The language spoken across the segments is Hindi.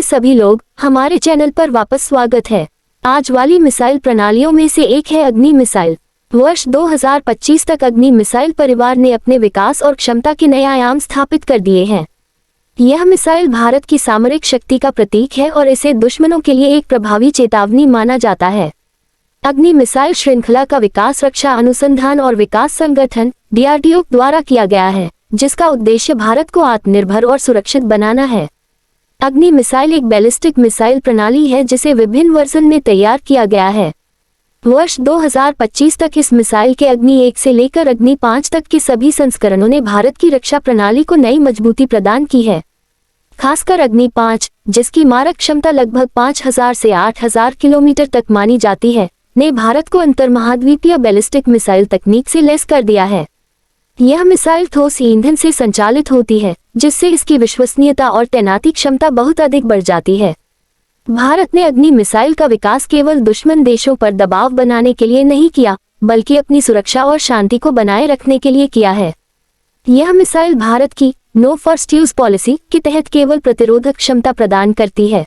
सभी लोग, हमारे चैनल पर वापस स्वागत है। आज वाली मिसाइल प्रणालियों में से एक है अग्नि मिसाइल। वर्ष 2025 तक अग्नि मिसाइल परिवार ने अपने विकास और क्षमता के नए आयाम स्थापित कर दिए हैं। यह मिसाइल भारत की सामरिक शक्ति का प्रतीक है और इसे दुश्मनों के लिए एक प्रभावी चेतावनी माना जाता है। अग्नि मिसाइल श्रृंखला का विकास रक्षा अनुसंधान और विकास संगठन DRDO द्वारा किया गया है, जिसका उद्देश्य भारत को आत्मनिर्भर और सुरक्षित बनाना है। अग्नि मिसाइल एक बैलिस्टिक मिसाइल प्रणाली है जिसे विभिन्न वर्जन में तैयार किया गया है। वर्ष 2025 तक इस मिसाइल के अग्नि 1 से लेकर अग्नि 5 तक के सभी संस्करणों ने भारत की रक्षा प्रणाली को नई मजबूती प्रदान की है। खासकर अग्नि 5, जिसकी मारक क्षमता लगभग 5000 से 8000 किलोमीटर तक मानी जाती है, ने भारत को अंतर्महाद्वीपीय बैलिस्टिक मिसाइल तकनीक से लैस कर दिया है। यह मिसाइल ठोस ईंधन से संचालित होती है, जिससे इसकी विश्वसनीयता और तैनाती क्षमता बहुत अधिक बढ़ जाती है। भारत ने अग्नि मिसाइल का विकास केवल दुश्मन देशों पर दबाव बनाने के लिए नहीं किया, बल्कि अपनी सुरक्षा और शांति को बनाए रखने के लिए किया है। यह मिसाइल भारत की नो फर्स्ट यूज पॉलिसी के तहत केवल प्रतिरोधक क्षमता प्रदान करती है,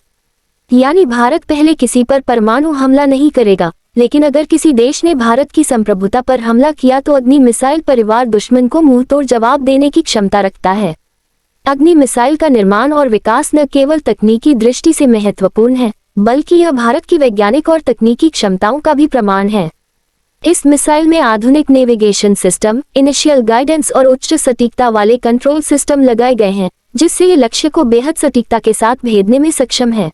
यानी भारत पहले किसी पर परमाणु हमला नहीं करेगा, लेकिन अगर किसी देश ने भारत की संप्रभुता पर हमला किया तो अग्नि मिसाइल परिवार दुश्मन को मुंहतोड़ जवाब देने की क्षमता रखता है। अग्नि मिसाइल का निर्माण और विकास न केवल तकनीकी दृष्टि से महत्वपूर्ण है, बल्कि यह भारत की वैज्ञानिक और तकनीकी क्षमताओं का भी प्रमाण है। इस मिसाइल में आधुनिक नेविगेशन सिस्टम, इनिशियल गाइडेंस और उच्च सटीकता वाले कंट्रोल सिस्टम लगाए गए हैं, जिससे ये लक्ष्य को बेहद सटीकता के साथ भेदने में सक्षम है।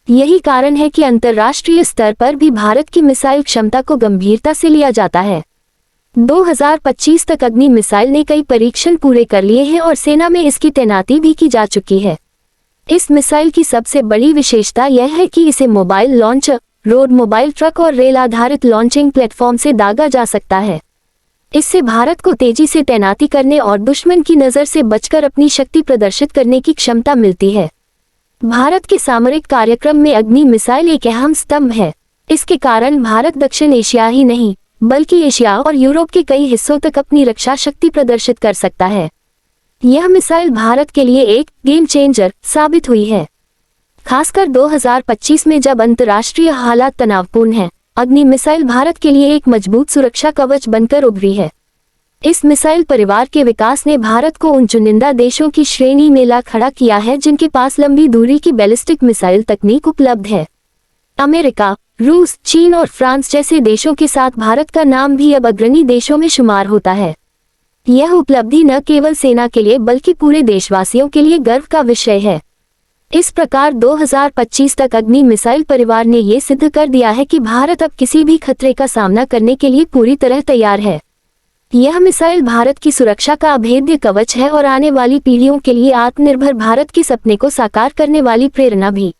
यही कारण है कि अंतर्राष्ट्रीय स्तर पर भी भारत की मिसाइल क्षमता को गंभीरता से लिया जाता है। 2025 तक अग्नि मिसाइल ने कई परीक्षण पूरे कर लिए हैं और सेना में इसकी तैनाती भी की जा चुकी है। इस मिसाइल की सबसे बड़ी विशेषता यह है कि इसे mobile launcher, road mobile truck और रेल आधारित लॉन्चिंग प्लेटफॉर्म से दागा जा सकता है। इससे भारत को तेजी से तैनाती करने और दुश्मन की नज़र से बचकर अपनी शक्ति प्रदर्शित करने की क्षमता मिलती है। भारत के सामरिक कार्यक्रम में अग्नि मिसाइल एक अहम स्तंभ है। इसके कारण भारत दक्षिण एशिया ही नहीं, बल्कि एशिया और यूरोप के कई हिस्सों तक अपनी रक्षा शक्ति प्रदर्शित कर सकता है। यह मिसाइल भारत के लिए एक गेम चेंजर साबित हुई है, खासकर 2025 में जब अंतर्राष्ट्रीय हालात तनावपूर्ण हैं। अग्नि मिसाइल भारत के लिए एक मजबूत सुरक्षा कवच बनकर उभरी है। इस मिसाइल परिवार के विकास ने भारत को उन चुनिंदा देशों की श्रेणी में ला खड़ा किया है जिनके पास लंबी दूरी की बैलिस्टिक मिसाइल तकनीक उपलब्ध है। अमेरिका, रूस, चीन और फ्रांस जैसे देशों के साथ भारत का नाम भी अब अग्रणी देशों में शुमार होता है। यह उपलब्धि न केवल सेना के लिए बल्कि पूरे देशवासियों के लिए गर्व का विषय है। इस प्रकार 2025 तक अग्नि मिसाइल परिवार ने ये सिद्ध कर दिया है कि भारत अब किसी भी खतरे का सामना करने के लिए पूरी तरह तैयार है। यह मिसाइल भारत की सुरक्षा का अभेद्य कवच है और आने वाली पीढ़ियों के लिए आत्मनिर्भर भारत के सपने को साकार करने वाली प्रेरणा भी।